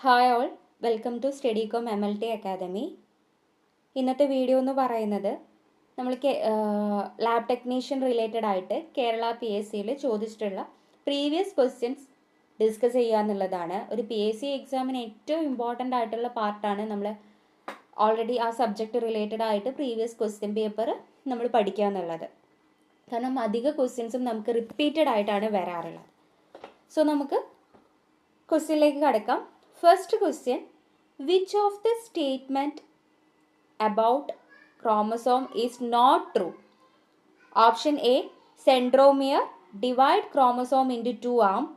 Hi all, welcome to Studycom MLT academy. ഇന്നത്തെ video എന്ന് പറയുന്നത് നമ്മൾ ലാബ് ടെക്നീഷ്യൻ റിലേറ്റഡ് ആയിട്ട് കേരള PSCയിൽ ചോദിച്ചിട്ടുള്ള പ്രീവിയസ് ക്വസ്റ്റ്യൻസ് ഡിസ്കസ് ചെയ്യുക എന്നുള്ളതാണ്. ഒരു PSC എക്സാമിന് ഏറ്റവും ഇമ്പോർട്ടൻ്റ് ആയിട്ടുള്ള പാർട്ടാണ് നമ്മൾ ഓൾറെഡി ആ സബ്ജക്റ്റ് റിലേറ്റഡ് ആയിട്ട് പ്രീവിയസ് ക്വസ്റ്റ്യൻ പേപ്പർ നമ്മൾ പഠിക്കുക എന്നുള്ളത്. കാരണം അധിക ക്വസ്റ്റ്യൻസും നമുക്ക് റിപ്പീറ്റഡ് ആയിട്ടാണ് വരാറുള്ളത്. സോ നമുക്ക് ക്വസ്റ്റ്യനിലേക്ക് കടക്കാം. First question, which of the statement about chromosome is not true? Option A, centromere divide chromosome into two arms.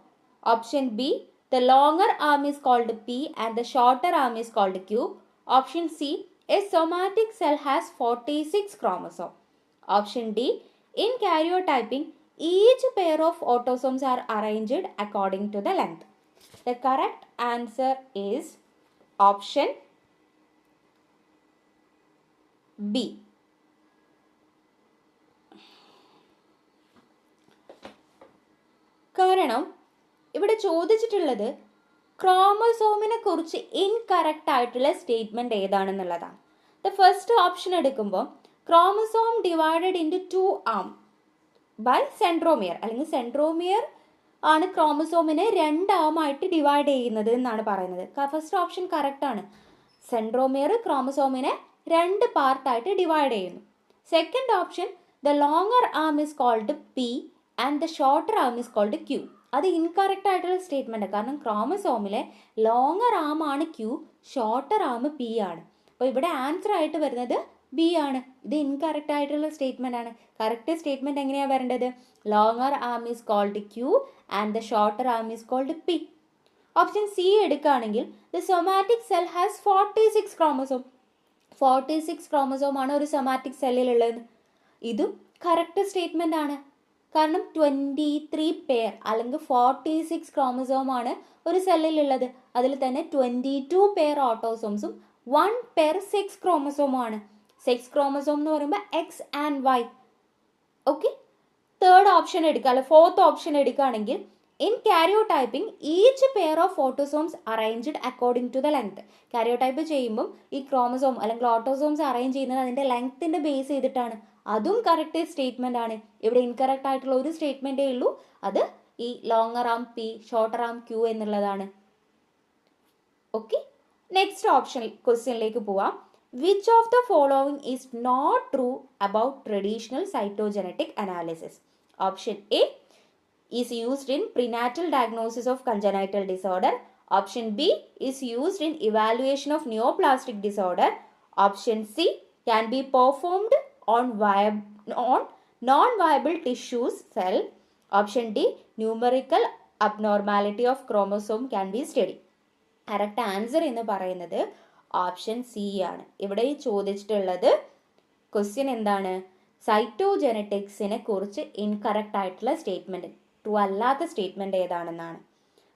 Option B, the longer arm is called P and the shorter arm is called Q. Option C, a somatic cell has 46 chromosomes. Option D, in karyotyping, each pair of autosomes are arranged according to the length. The correct answer is option B. കാരണം ഇവിടെ ചോദിച്ചിട്ടുള്ളത് ക്രോമസോമിനെ കുറിച്ച് incorrect ആയിട്ടുള്ള statement ഏതാണെന്നുള്ളതാണ്. The first option എടുക്കുമ്പോൾ chromosome divided into two arm by centromere, അല്ലെങ്കിൽ centromere ആണ് ക്രോമസോമിനെ രണ്ടാമായിട്ട് ഡിവൈഡ് ചെയ്യുന്നത് എന്നാണ് പറയുന്നത്. ഫസ്റ്റ് ഓപ്ഷൻ കറക്റ്റ് ആണ്. സെൻട്രോമിയർ ക്രോമസോമിനെ രണ്ട് പാർട്ടായിട്ട് ഡിവൈഡ് ചെയ്യുന്നു. Second option the longer arm is called P and the shorter arm is called Q. അത് ഇൻകറക്റ്റ് ആയിട്ടുള്ള സ്റ്റേറ്റ്മെൻറ്റ്. കാരണം ക്രോമസോമിലെ ലോങ്ങർ ആം ആണ് ക്യൂ, ഷോർട്ടർ ആം പി ആണ്. അപ്പോൾ ഇവിടെ ആൻസർ ആയിട്ട് വരുന്നത് ബി ആണ്. ഇത് ഇൻകറക്റ്റ് ആയിട്ടുള്ള സ്റ്റേറ്റ്മെൻ്റ് ആണ്. കറക്റ്റ് സ്റ്റേറ്റ്മെൻറ്റ് എങ്ങനെയാണ് വരേണ്ടത്? Longer arm is called Q and the shorter arm is called P. Option C എടുക്കുകയാണെങ്കിൽ the somatic cell has 46 chromosome. 46 chromosome ആണ് ഒരു സൊമാറ്റിക് സെല്ലിലുള്ളത്. ഇതും കറക്റ്റ് സ്റ്റേറ്റ്മെൻ്റ് ആണ്. കാരണം 23 പെയർ അല്ലെങ്കിൽ 46 ക്രോമസോം ആണ് ഒരു സെല്ലിലുള്ളത്. അതിൽ തന്നെ 22 പെയർ ഓട്ടോസോംസും 1 പെയർ സെക്സ് ക്രോമസോമും ആണ്. സെക്സ് ക്രോമസോം എന്ന് പറയുമ്പോൾ X and Y. Okay, third option എടുക്കുക, അല്ലെ ഫോർത്ത് ഓപ്ഷൻ എടുക്കുകയാണെങ്കിൽ in karyotyping each pair of autosomes arranged according to the length. കാരിയോടൈപ്പ് ചെയ്യുമ്പം ഈ ക്രോമസോം അല്ലെങ്കിൽ ഓട്ടോസോംസ് അറേഞ്ച് ചെയ്യുന്നത് അതിൻ്റെ ലെങ്ത്തിൻ്റെ ബേസ് ചെയ്തിട്ടാണ്. അതും കറക്റ്റ് സ്റ്റേറ്റ്മെൻ്റ് ആണ്. ഇവിടെ ഇൻകറക്റ്റ് ആയിട്ടുള്ള ഒരു സ്റ്റേറ്റ്മെൻറ്റേ ഉള്ളൂ, അത് ഈ ലോങ്ങർ ആം പി ഷോർട്ടർ ആം ക്യൂ എന്നുള്ളതാണ്. ഓക്കെ, നെക്സ്റ്റ് ഓപ്ഷൻ ക്വസ്റ്റ്യനിലേക്ക് പോവാം. Which of the following is not true about traditional cytogenetic analysis? Option A is used in prenatal diagnosis of congenital disorder. Option B is used in evaluation of neoplastic disorder. Option C can be performed on non-viable tissues cell. Option D, numerical abnormality of chromosome can be studied. Correct answer എന്ന് പറയുന്നത് option C ആണ്. ഇവിടെ ചോദിച്ചിട്ടുള്ളത് question എന്താണ്? സൈറ്റോജെനറ്റിക്സിനെ കുറിച്ച് incorrect ആയിട്ടുള്ള statement, true അല്ലാത്ത statement ഏതാണെന്നാണ്.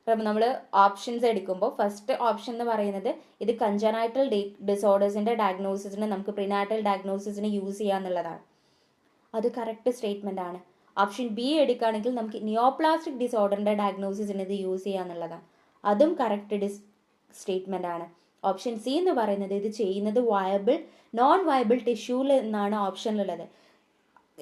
അപ്പം നമ്മൾ ഓപ്ഷൻസ് എടുക്കുമ്പോൾ ഫസ്റ്റ് ഓപ്ഷൻ എന്ന് പറയുന്നത് ഇത് കഞ്ചനൈറ്റൽ ഡിസോർഡേഴ്സിൻ്റെ ഡയഗ്നോസിസിന് നമുക്ക് പ്രിനാറ്റൽ ഡയഗ്നോസിസിന് യൂസ് ചെയ്യാന്നുള്ളതാണ്. അത് കറക്റ്റ് സ്റ്റേറ്റ്മെൻ്റ് ആണ്. ഓപ്ഷൻ ബി എടുക്കുകയാണെങ്കിൽ നമുക്ക് നിയോപ്ലാസ്റ്റിക് ഡിസോർഡറിൻ്റെ ഡയഗ്നോസിസിന് ഇത് യൂസ് ചെയ്യാന്നുള്ളതാണ്. അതും കറക്റ്റ് സ്റ്റേറ്റ്മെൻ്റ് ആണ്. ഓപ്ഷൻ സി എന്ന് പറയുന്നത് ഇത് ചെയ്യുന്നത് നോൺ വയബിൾ ടിഷ്യൂവിൽ എന്നാണ് ഓപ്ഷനിലുള്ളത്.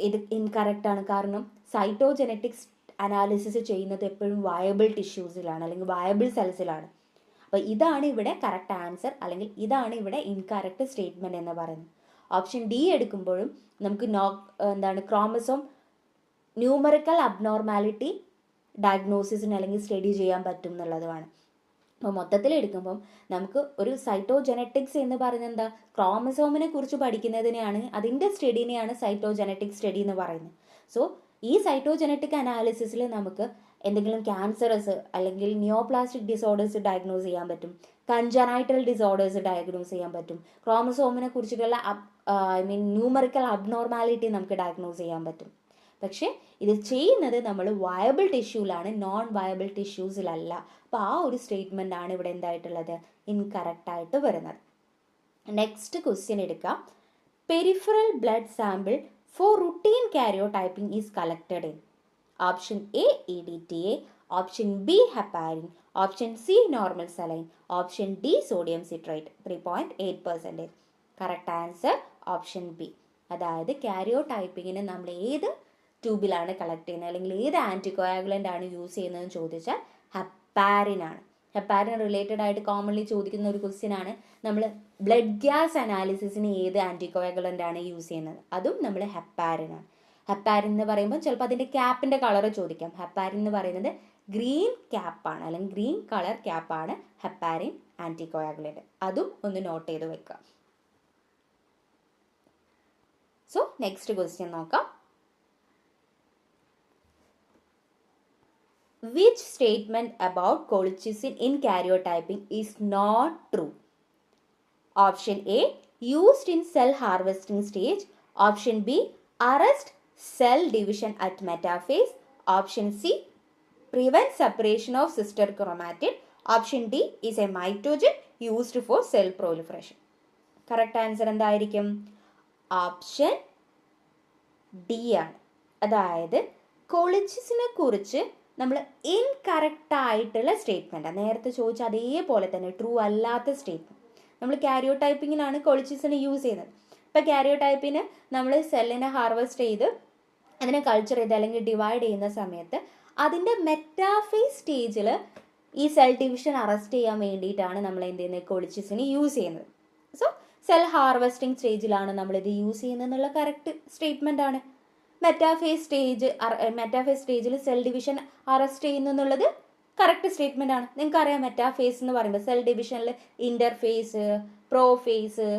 ഇത് ഇൻകറക്റ്റ് ആണ്. കാരണം സൈറ്റോജെനറ്റിക്സ് അനാലിസിസ് ചെയ്യുന്നത് എപ്പോഴും വയബിൾ ടിഷ്യൂസിലാണ് അല്ലെങ്കിൽ വയബിൾ സെൽസിലാണ്. അപ്പോൾ ഇതാണ് ഇവിടെ കറക്റ്റ് ആൻസർ, അല്ലെങ്കിൽ ഇതാണ് ഇവിടെ ഇൻകറക്റ്റ് സ്റ്റേറ്റ്മെൻറ്റ് എന്ന് പറയുന്നത്. ഓപ്ഷൻ ഡി എടുക്കുമ്പോഴും നമുക്ക് ക്രോമസോം ന്യൂമറിക്കൽ അബ്നോർമാലിറ്റി ഡയഗ്നോസിസിന് അല്ലെങ്കിൽ സ്റ്റഡി ചെയ്യാൻ പറ്റും എന്നുള്ളതുമാണ്. അപ്പോൾ മൊത്തത്തിൽ എടുക്കുമ്പം നമുക്ക് ഒരു സൈറ്റോജെനറ്റിക്സ് എന്ന് പറയുന്നത് എന്താ? ക്രോമസോമിനെ കുറിച്ച് പഠിക്കുന്നതിനെയാണ്, അതിൻ്റെ സ്റ്റഡിനെയാണ് സൈറ്റോജെനറ്റിക് സ്റ്റഡി എന്ന് പറയുന്നത്. സോ ഈ സൈറ്റോജെനറ്റിക് അനാലിസിസിൽ നമുക്ക് എന്തെങ്കിലും ക്യാൻസറസ് അല്ലെങ്കിൽ നിയോപ്ലാസ്റ്റിക് ഡിസോർഡേഴ്സ് ഡയഗ്നോസ് ചെയ്യാൻ പറ്റും, കഞ്ചനൈറ്റൽ ഡിസോർഡേഴ്സ് ഡയഗ്നോസ് ചെയ്യാൻ പറ്റും, ക്രോമസോമിനെ കുറിച്ചിട്ടുള്ള ന്യൂമറിക്കൽ അബ്നോർമാലിറ്റി നമുക്ക് ഡയഗ്നോസ് ചെയ്യാൻ പറ്റും. പക്ഷേ ഇത് ചെയ്യുന്നത് നമ്മൾ വയബിൾ ടിഷ്യൂലാണ്, നോൺ വയബിൾ ടിഷ്യൂസിലല്ല. അപ്പോൾ ആ ഒരു സ്റ്റേറ്റ്മെൻ്റ് ആണ് ഇവിടെ എന്തായിട്ടുള്ളത്? ഇൻകറക്റ്റ് ആയിട്ട് വരുന്നത്. നെക്സ്റ്റ് ക്വസ്റ്റ്യൻ എടുക്കാം. Peripheral blood sample for routine karyotyping is collected in option A EDTA, option B heparin, option C normal saline, option D sodium citrate 3.8%. Correct answer option B. അതായത് കാരിയോടൈപ്പിങ്ങിന് നമ്മൾ ഏത് ട്യൂബിലാണ് collect ചെയ്യുന്നത് അല്ലെങ്കിൽ ഏത് ആൻറ്റികോയാഗുലൻ്റ് ആണ് യൂസ് ചെയ്യുന്നതെന്ന് ചോദിച്ചാൽ ഹെപ്പാരിൻ ആണ്. ഹെപ്പാരിൻ റിലേറ്റഡ് ആയിട്ട് കോമൺലി ചോദിക്കുന്ന ഒരു ക്വസ്റ്റ്യൻ ആണ്. നമ്മൾ ബ്ലഡ് ഗ്യാസ് അനാലിസിസിന് ഏത് ആൻറ്റികോയാഗുലൻ്റ് ആണ് യൂസ് ചെയ്യുന്നത്, അതും നമ്മൾ ഹെപ്പാരിൻ ആണ്. ഹെപ്പാരിൻ എന്ന് പറയുമ്പോൾ ചിലപ്പോൾ അതിൻ്റെ ക്യാപ്പിൻ്റെ കളർ ചോദിക്കാം. ഹെപ്പാരിൻ എന്ന് പറയുന്നത് ഗ്രീൻ ക്യാപ്പാണ് അല്ലെങ്കിൽ ഗ്രീൻ കളർ ക്യാപ്പാണ് ഹെപ്പാരിൻ ആൻറ്റികോയാഗുലൻ്റ്. അതും ഒന്ന് നോട്ട് ചെയ്ത് വെക്കുക. സോ നെക്സ്റ്റ് ക്വസ്റ്റ്യൻ നോക്കാം. Which statement about colchicine in karyotyping is not true? Option A, used in cell harvesting stage. Option B, arrest cell division at metaphase. Option C, prevent separation of sister chromatid. Option D is a mitogen used for cell proliferation. Correct answer എന്തായിരിക്കും? Option D ആണ്. അതായത് കൊളിച്ചിസിനെ കുറിച്ച് നമ്മൾ incorrect ആയിട്ടുള്ള statement, നേരത്തെ ചോദിച്ച അതേപോലെ തന്നെ ട്രൂ അല്ലാത്ത സ്റ്റേറ്റ്മെൻറ്റ്. നമ്മൾ കാരിയോടൈപ്പിങ്ങിലാണ് കൊളിച്ചിസിനെ യൂസ് ചെയ്യുന്നത്. ഇപ്പോൾ കാരിയോടൈപ്പിന് നമ്മൾ സെല്ലിനെ ഹാർവെസ്റ്റ് ചെയ്ത് അതിനെ കൾച്ചർ ചെയ്ത് അല്ലെങ്കിൽ ഡിവൈഡ് ചെയ്യുന്ന സമയത്ത് അതിൻ്റെ മെറ്റാഫേസ് സ്റ്റേജിൽ ഈ സെൽ ഡിവിഷൻ അറസ്റ്റ് ചെയ്യാൻ വേണ്ടിയിട്ടാണ് നമ്മൾ എന്ത് ചെയ്യുന്നത്, കൊളിച്ചിസിനെ യൂസ് ചെയ്യുന്നത്. സോ സെൽ ഹാർവെസ്റ്റിംഗ് സ്റ്റേജിലാണ് നമ്മളിത് യൂസ് ചെയ്യുന്നത് എന്നുള്ള കറക്റ്റ് സ്റ്റേറ്റ്മെൻ്റ് ആണ്. മെറ്റാഫേസ് സ്റ്റേജിൽ സെൽ ഡിവിഷൻ അറസ്റ്റ് ചെയ്യുന്നു എന്നുള്ളത് കറക്റ്റ് സ്റ്റേറ്റ്മെൻ്റ് ആണ്. നിങ്ങൾക്കറിയാം മെറ്റാഫേസ് എന്ന് പറയുമ്പോൾ സെൽ ഡിവിഷനിൽ ഇൻ്റർഫേസ്, പ്രോഫേസ്,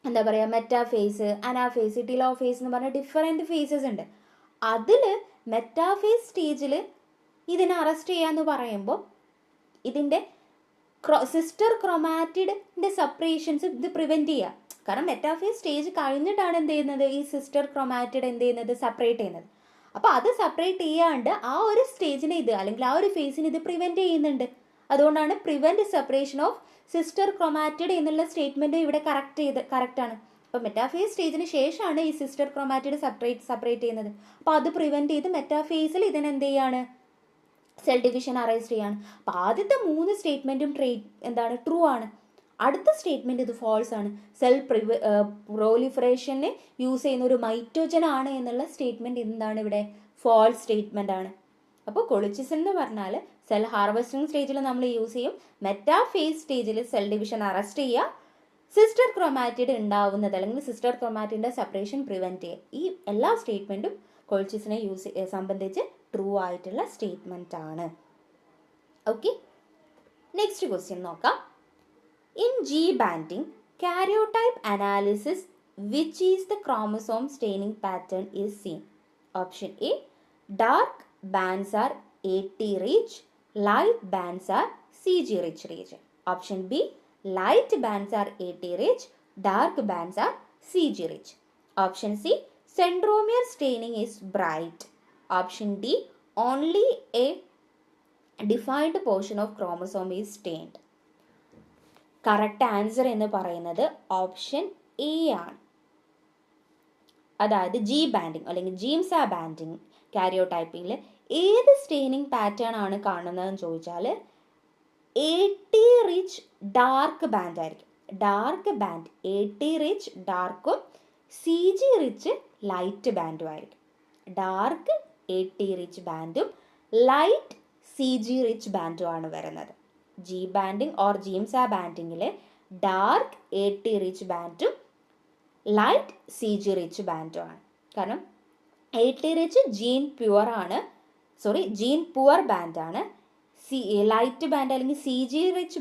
എന്താ പറയുക, മെറ്റാഫേസ്, അനാഫേസ്, ടിലോഫേസ് എന്ന് പറഞ്ഞ ഡിഫറെൻറ്റ് ഫേസസ് ഉണ്ട്. അതിൽ മെറ്റാഫേസ് സ്റ്റേജിൽ ഇതിനെ അറസ്റ്റ് ചെയ്യാന്ന് പറയുമ്പോൾ ഇതിൻ്റെ സിസ്റ്റർ ക്രൊമാറ്റിഡിൻ്റെ സെപ്പറേഷൻസ് ഇത് പ്രിവെൻറ്റ് ചെയ്യുക. കാരണം മെറ്റാഫേസ് സ്റ്റേജ് കഴിഞ്ഞിട്ടാണ് എന്ത് ചെയ്യുന്നത്, ഈ സിസ്റ്റർ ക്രൊമാറ്റിഡ് എന്ത് ചെയ്യുന്നത്, സെപ്പറേറ്റ് ചെയ്യുന്നത്. അപ്പോൾ അത് സെപ്പറേറ്റ് ചെയ്യാണ്ട് ആ ഒരു സ്റ്റേജിനെ ഇത് അല്ലെങ്കിൽ ആ ഒരു ഫേസിന് ഇത് പ്രിവെൻറ്റ് ചെയ്യുന്നുണ്ട്. അതുകൊണ്ടാണ് prevent separation of sister chromatid എന്നുള്ള സ്റ്റേറ്റ്മെൻറ്റ് ഇവിടെ കറക്റ്റാണ്. അപ്പോൾ മെറ്റാഫേസ് സ്റ്റേജിന് ശേഷമാണ് ഈ സിസ്റ്റർ ക്രൊമാറ്റിഡ് സെപ്പറേറ്റ് ചെയ്യുന്നത്. അപ്പോൾ അത് പ്രിവെൻറ്റ് ചെയ്ത് മെറ്റാഫേസിൽ ഇതിനെന്ത് ചെയ്യാണ്, സെൽ ഡിവിഷൻ അറസ്റ്റ് ചെയ്യാണ്. അപ്പോൾ ആദ്യത്തെ 3 സ്റ്റേറ്റ്മെൻറ്റും എന്താണ്, ട്രൂ ആണ്. അടുത്ത സ്റ്റേറ്റ്മെൻറ്റ് ഇത് ഫോൾസ് ആണ്. സെൽ പ്രോലിഫറേഷന് യൂസ് ചെയ്യുന്ന ഒരു മൈറ്റോജൻ ആണ് എന്നുള്ള സ്റ്റേറ്റ്മെൻറ്റ് എന്താണ് ഇവിടെ, ഫോൾസ് സ്റ്റേറ്റ്മെൻ്റ് ആണ്. അപ്പോൾ കൊളിച്ചിസിൻ എന്ന് പറഞ്ഞാൽ സെൽ ഹാർവെസ്റ്റിംഗ് സ്റ്റേജിൽ നമ്മൾ യൂസ് ചെയ്യും, മെറ്റാഫേസ് സ്റ്റേജിൽ സെൽ ഡിവിഷൻ അറസ്റ്റ് ചെയ്യുക, സിസ്റ്റർ ക്രൊമാറ്റിഡ് ഉണ്ടാവുന്നത് അല്ലെങ്കിൽ സിസ്റ്റർ ക്രൊമാറ്റിൻ്റെ സെപ്പറേഷൻ പ്രിവെൻറ്റ് ചെയ്യുക. ഈ എല്ലാ സ്റ്റേറ്റ്മെൻറ്റും കൊളിച്ചിസിനെ സംബന്ധിച്ച് ട്രൂ ആയിട്ടുള്ള സ്റ്റേറ്റ്മെൻ്റ് ആണ്. ഓക്കെ, നെക്സ്റ്റ് ക്വസ്റ്റ്യൻ നോക്കാം. In G banding, karyotype analysis, which is the chromosome staining pattern is seen? Option A, dark bands are AT rich, light bands are CG rich region. Option B, light bands are AT rich, dark bands are CG rich. Option C, centromere staining is bright. Option D, only a defined portion of chromosome is stained. Correct answer എന്ന് പറയുന്നത് option A ആണ്. അതായത് G banding അല്ലെങ്കിൽ ജീംസ banding കാരിയോടൈപ്പിങ്ങിൽ ഏത് staining pattern ആണ് കാണുന്നതെന്ന് ചോദിച്ചാൽ AT rich dark band ആയിരിക്കും. ഡാർക്ക് ബാൻഡ് AT റിച്ച് ഡാർക്കും CG റിച്ച് ലൈറ്റ് ബാൻഡും ആയിരിക്കും. ഡാർക്ക് AT റിച്ച് ബാൻഡും ലൈറ്റ് CG റിച്ച് ബാൻഡും ആണ് വരുന്നത്. ജി ബാൻഡിങ് ഓർ ജീംസ ബാൻഡിങ്ങിൽ ഡാർക്ക് AT റിച്ച് ബാൻഡും ലൈറ്റ് CG റിച്ച് ബാൻഡും ആണ്. കാരണം AT റിച്ച് ജീൻ പുവർ ബാൻഡാണ്. ലൈറ്റ് ബാൻഡ് അല്ലെങ്കിൽ CG റിച്ച്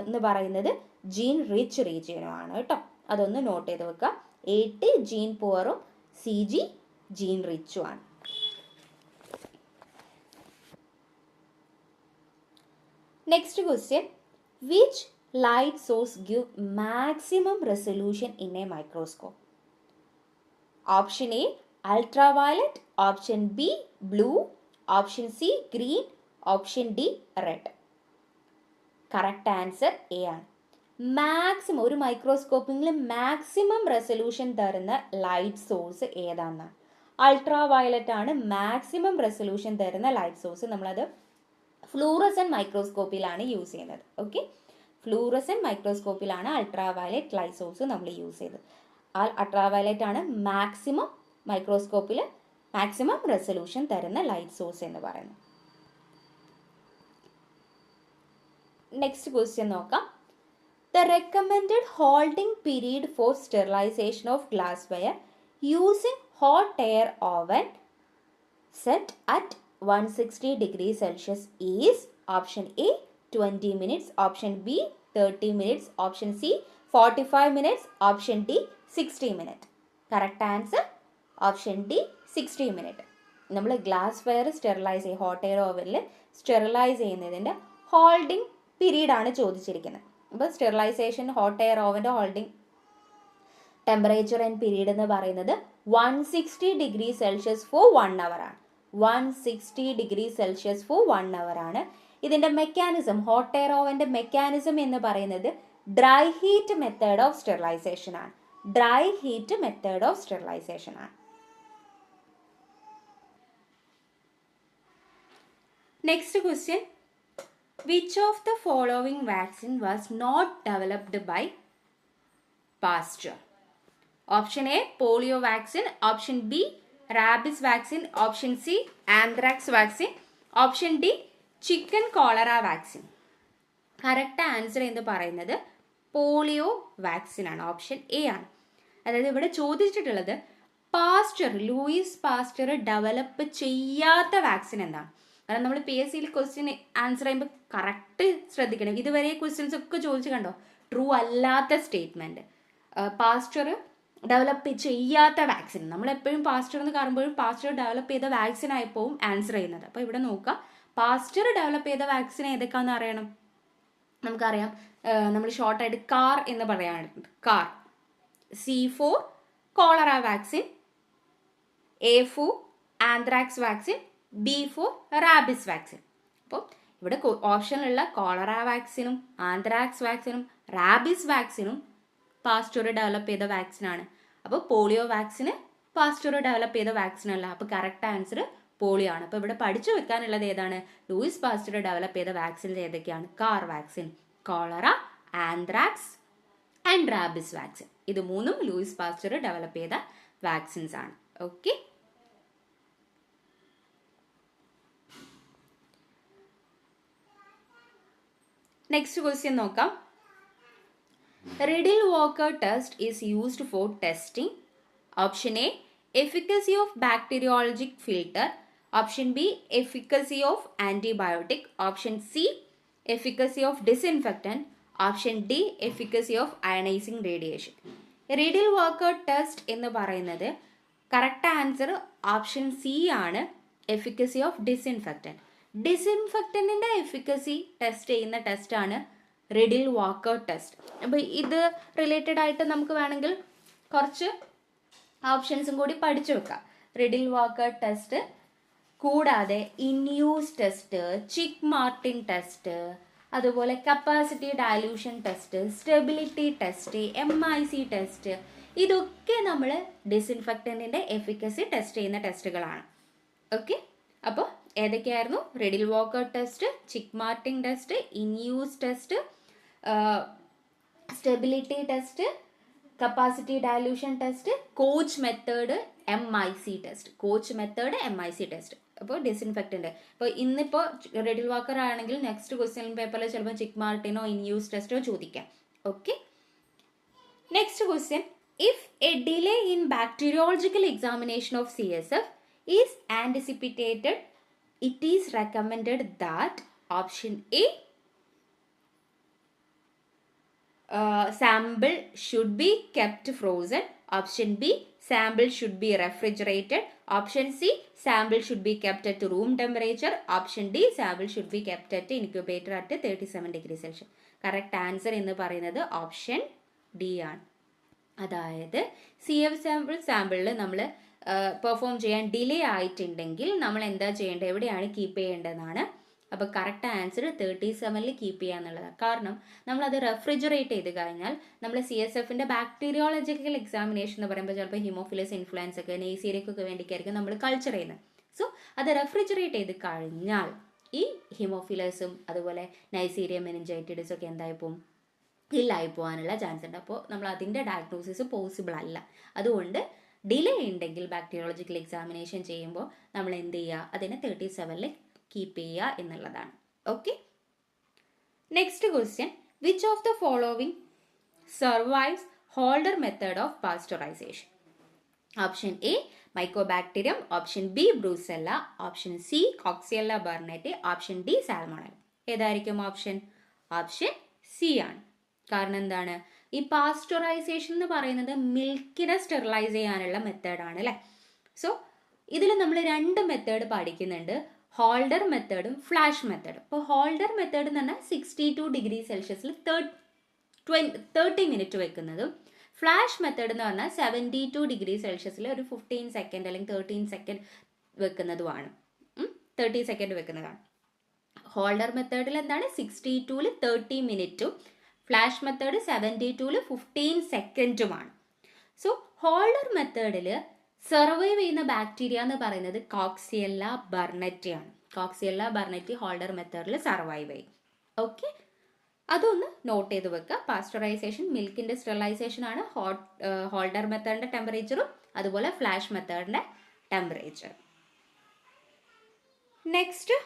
എന്ന് പറയുന്നത് ജീൻ റിച്ച് റീജിയനുമാണ് കേട്ടോ. അതൊന്ന് നോട്ട് ചെയ്ത് വെക്കുക. AT ജീൻ പുവറും CG ജീൻ റിച്ചും ആണ്. Next question, which light source give maximum resolution in a microscope? Option A, ultraviolet. Option B, blue. Option C, green. Option D, red. Correct answer A ആണ്. Maximum ഒരു മൈക്രോസ്കോപ്പിങ്ങിൽ maximum resolution തരുന്ന light source ഏതാണെന്നാണ്. Ultra violet ആണ് maximum resolution തരുന്ന light source. നമ്മളത് fluorescent മൈക്രോസ്കോപ്പിലാണ് use ചെയ്യുന്നത്. ഓക്കെ, ഫ്ലൂറസെൻറ്റ് മൈക്രോസ്കോപ്പിലാണ് അൾട്രാവയലറ്റ് ലൈറ്റ് സോഴ്സ് നമ്മൾ യൂസ് ചെയ്തത്. ആ അൾട്രാവയലറ്റ് ആണ് മാക്സിമം മൈക്രോസ്കോപ്പിൽ മാക്സിമം റെസൊല്യൂഷൻ തരുന്ന ലൈറ്റ് സോഴ്സ് എന്ന് പറയുന്നത്. നെക്സ്റ്റ് ക്വസ്റ്റ്യൻ നോക്കാം. The recommended holding period for sterilization of glassware using hot air oven set at 160 degrees Celsius is option A 20 minutes, option B 30 minutes, option C 45 minutes, option D 60 minutes. Correct answer option D 60 minutes. നമ്മൾ glassware sterilise ചെയ്യും, hot air ഓവനിൽ sterilise ചെയ്യുന്നതിൻ്റെ holding period ആണ് ചോദിച്ചിരിക്കുന്നത്. അപ്പോൾ sterilisation hot air ഓവൻ്റെ holding temperature and period എന്ന് പറയുന്നത് 160 ഡിഗ്രി സെൽഷ്യസ് ഫോർ 1 hour ആണ്. 160 ഡിഗ്രി സെൽഷ്യസ് ഫോർ 1 hour ആണ്. ഇതിൻ്റെ മെക്കാനിസം, ഹോട്ട് എയർ ഓവൻ്റെ മെക്കാനിസം എന്ന് പറയുന്നത് dry heat method of sterilisation ആണ്. Dry heat method of sterilisation ആണ്. Next question. Which of the following vaccine was not developed by Pasteur? Option A polio vaccine, option B rabies vaccine, option C anthrax vaccine, option D chicken cholera vaccine. Correct answer എന്ന് പറയുന്നത് polio vaccine ആണ്, option A ആണ്. അതായത് ഇവിടെ ചോദിച്ചിട്ടുള്ളത് pastor, Luis Pasteur develop ചെയ്യാത്ത vaccine എന്താണ്? കാരണം നമ്മൾ പി എസ് സിയിൽ ക്വസ്റ്റ്യൻ ആൻസർ ചെയ്യുമ്പോൾ കറക്റ്റ് ശ്രദ്ധിക്കണം. ഇതുവരെ ക്വസ്റ്റ്യൻസ് ഒക്കെ ചോദിച്ചു കണ്ടോ, ട്രൂ അല്ലാത്ത സ്റ്റേറ്റ്മെൻറ്റ്. പാസ്റ്റർ ഡെവലപ്പ് ചെയ്യാത്ത വാക്സിൻ, നമ്മളെപ്പോഴും പാസ്റ്റർ എന്ന് കാണുമ്പോഴും പാസ്റ്റർ ഡെവലപ്പ് ചെയ്ത വാക്സിൻ ആയിപ്പോവും ആൻസർ ചെയ്യുന്നത്. അപ്പോൾ ഇവിടെ നോക്കുക, പാസ്റ്റർ ഡെവലപ്പ് ചെയ്ത വാക്സിൻ ഏതൊക്കെയാണെന്ന് അറിയണം. നമുക്കറിയാം, നമ്മൾ ഷോർട്ടായിട്ട് കാർ എന്ന് പറയാറുണ്ട്. Car, C4 cholera vaccine, A4 anthrax vaccine, B4 rabies vaccine. അപ്പോൾ ഇവിടെ ഓപ്ഷനിലുള്ള കോളറ വാക്സിനും ആന്ത്രാക്സ് വാക്സിനും റാബിസ് വാക്സിനും പാസ്റ്റർ ഡെവലപ്പ് ചെയ്ത വാക്സിനാണ്. അപ്പോൾ പോളിയോ വാക്സിന് പാസ്റ്റർ ഡെവലപ്പ് ചെയ്ത വാക്സിൻ അല്ല. അപ്പോൾ കറക്റ്റ് ആൻസർ പോളിയോ ആണ്. അപ്പോൾ ഇവിടെ പഠിച്ചു വെക്കാനുള്ളത് ഏതാണ്? ലൂയിസ് പാസ്റ്റർ ഡെവലപ്പ് ചെയ്ത വാക്സിൻസ് ഏതൊക്കെയാണ്? കാർ vaccine, cholera, anthrax and rabies vaccine. ഇത് മൂന്നും ലൂയിസ് പാസ്റ്റർ ഡെവലപ്പ് ചെയ്ത വാക്സിൻസ് ആണ്. ഓക്കെ, നെക്സ്റ്റ് ക്വസ്റ്റ്യൻ നോക്കാം. Rideal Walker test is used for testing. Option A efficacy of bacteriologic filter, option B efficacy of antibiotic, option C efficacy of disinfectant, option D efficacy of ionising radiation. Rideal Walker test എന്ന് പറയുന്നത് correct answer option C ആണ്, efficacy of ഡിസ്ഇൻഫെക്റ്റൻറ്റ്. ഡിസ്ഇൻഫെക്റ്റൻറ്റിൻ്റെ efficacy test ചെയ്യുന്ന ടെസ്റ്റാണ് riddle Walker test. അപ്പോൾ ഇത് related ആയിട്ട് നമുക്ക് വേണമെങ്കിൽ കുറച്ച് ഓപ്ഷൻസും കൂടി പഠിച്ചു വെക്കാം. റിഡിൽ വാക്കർ ടെസ്റ്റ് കൂടാതെ in use test, Chick Martin test, അതുപോലെ capacity dilution test, stability test, MIC test, ഇതൊക്കെ നമ്മൾ ഡിസ്ഇൻഫെക്റ്റൻറ്റിൻ്റെ എഫിക്കസി ടെസ്റ്റ് ചെയ്യുന്ന ടെസ്റ്റുകളാണ്. ഓക്കെ, അപ്പോൾ ഏതൊക്കെയായിരുന്നു? Rideal Walker test, Chick Martin test, in use test, stability test, capacity dilution test, Koch method, MIC test. Koch method, MIC test. അപ്പോൾ disinfectant, ഇപ്പോൾ ഇന്നിപ്പോൾ റിഡിൽ വാക്കർ ആണെങ്കിൽ നെക്സ്റ്റ് ക്വസ്റ്റ്യൻ പേപ്പറിൽ ചിലപ്പോൾ ചിക്ക് മാർട്ടിനോ ഇൻയൂസ് ടെസ്റ്റോ ചോദിക്കാം. Okay, next question. If a delay in bacteriological examination of CSF is anticipated, it is recommended that option A sample should be kept frozen, option B sample should be refrigerated, option C sample should be kept at room temperature, option D sample should be kept at incubator at 37 degrees Celsius. correct answer എന്ന് പറയുന്നത് option D ആണ്. അതായത് CF സാമ്പിളിൽ നമ്മൾ perform ചെയ്യാൻ delay ആയിട്ടുണ്ടെങ്കിൽ നമ്മൾ എന്താ ചെയ്യേണ്ടത്, എവിടെയാണ് കീപ്പ് ചെയ്യേണ്ടതെന്നാണ്. അപ്പോൾ കറക്റ്റ് ആൻസർ 37 കീപ്പ് ചെയ്യുക എന്നുള്ളതാണ്. കാരണം നമ്മളത് റെഫ്രിജറേറ്റ് ചെയ്ത് കഴിഞ്ഞാൽ നമ്മൾ CSFൻ്റെ ബാക്ടീരിയോളജിക്കൽ എക്സാമിനേഷൻ എന്ന് പറയുമ്പോൾ ചിലപ്പോൾ ഹിമോഫിലസ് ഇൻഫ്ലുവൻസ് ഒക്കെ നെയ്സീരിയക്കൊക്കെ വേണ്ടിയിട്ടായിരിക്കും നമ്മൾ കൾച്ചർ ചെയ്യുന്നത്. സോ അത് റെഫ്രിജറേറ്റ് ചെയ്ത് കഴിഞ്ഞാൽ ഈ ഹിമോഫിലസും അതുപോലെ നൈസീരിയ മെനിഞ്ചൈറ്റിഡിസും ഒക്കെ എന്തായി പോകും, ഇല്ലായി പോകാനുള്ള ചാൻസ് ഉണ്ട്. അപ്പോൾ നമ്മൾ അതിൻ്റെ ഡയഗ്നോസിസ് പോസിബിൾ അല്ല. അതുകൊണ്ട് ഡിലേ ഉണ്ടെങ്കിൽ ബാക്ടീരിയോളജിക്കൽ എക്സാമിനേഷൻ ചെയ്യുമ്പോൾ നമ്മൾ എന്ത് ചെയ്യുക, അതിനെ 37-ൽ കീപ്പ് ചെയ്യുക എന്നുള്ളതാണ്. Okay. Next question, which of the following survives holder method of pasteurisation? Option A mycobacterium, option B brucella, option C coxiella burnet, option D salmonella. ഏതായിരിക്കും ഓപ്ഷൻ? ഓപ്ഷൻ സി ആണ്. കാരണം എന്താണ്, ഈ പാസ്ചറൈസേഷൻ എന്ന് പറയുന്നത് മിൽക്കിനെ സ്റ്റെറിലൈസ് ചെയ്യാനുള്ള മെത്തേഡാണ് അല്ലേ. സോ ഇതിൽ നമ്മൾ 2 മെത്തേഡ് പഠിക്കുന്നുണ്ട്, ഹോൾഡർ മെത്തേഡും ഫ്ലാഷ് മെത്തേഡും. ഇപ്പോൾ ഹോൾഡർ മെത്തേഡ് എന്ന് പറഞ്ഞാൽ 62 ഡിഗ്രി സെൽഷ്യസിൽ 30 മിനിറ്റ് വെക്കുന്നതും, ഫ്ലാഷ് മെത്തേഡ് എന്ന് പറഞ്ഞാൽ 72 ഡിഗ്രി സെൽഷ്യസിൽ ഒരു 15 സെക്കൻഡ് അല്ലെങ്കിൽ 13 സെക്കൻഡ് വെക്കുന്നതുമാണ്. 30 സെക്കൻഡ് വെക്കുന്നതാണ്. ഹോൾഡർ മെത്തേഡിൽ എന്താണ് 62-ൽ 30 മിനിറ്റും ഫ്ലാഷ് മെത്തേഡ് 72-ൽ 15 സെക്കൻഡുമാണ്. സോ ഹോൾഡർ മെത്തേഡിൽ സർവൈവ് ചെയ്യുന്ന ബാക്ടീരിയ എന്ന് പറയുന്നത് കോക്സിയല്ല ബർണറ്റി ആണ്. കോക്സിയല്ല ബർണറ്റി ഹോൾഡർ മെത്തേഡിൽ സർവൈവ് ചെയ്യും. ഓക്കെ, അതൊന്ന് നോട്ട് ചെയ്ത് വെക്കുക. പാസ്ചറൈസേഷൻ മിൽക്കിൻ്റെ സ്റ്റെറിലൈസേഷൻ ആണ് ഹോൾഡർ മെത്തേഡിൻ്റെ ടെമ്പറേച്ചറും അതുപോലെ ഫ്ലാഷ് മെത്തേഡിൻ്റെ ടെമ്പറേച്ചർ. നെക്സ്റ്റ്,